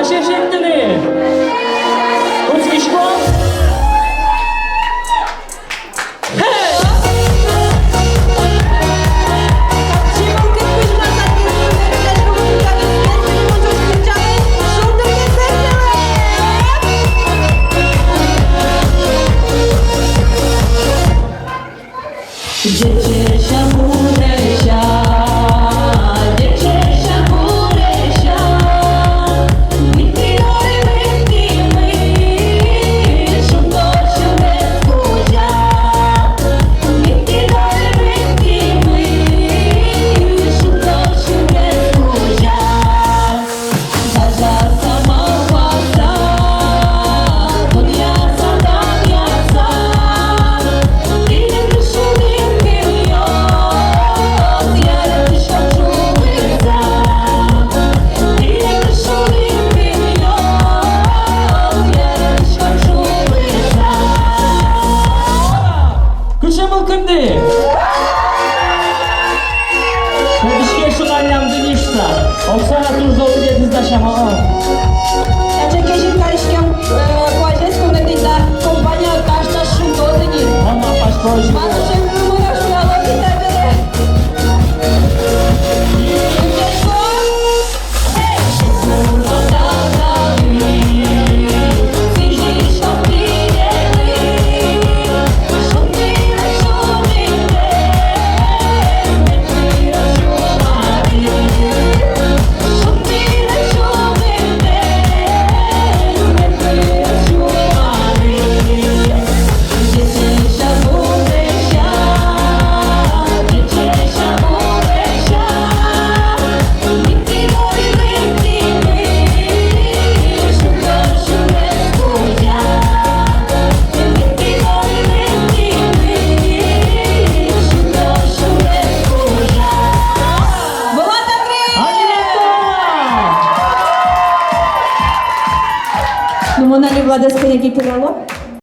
Наші жителі! Успішно! Кымды! Бишке шуналямды ништа. Оксана Турзову дедiniz daşama. Aceke și care știam cu acest comentarii, dar compania Cașta și Dozini. Mama, faci proji. Mă ducem rămână și la loc de tăgere. Nu mă n-a livrat despre echipele lor?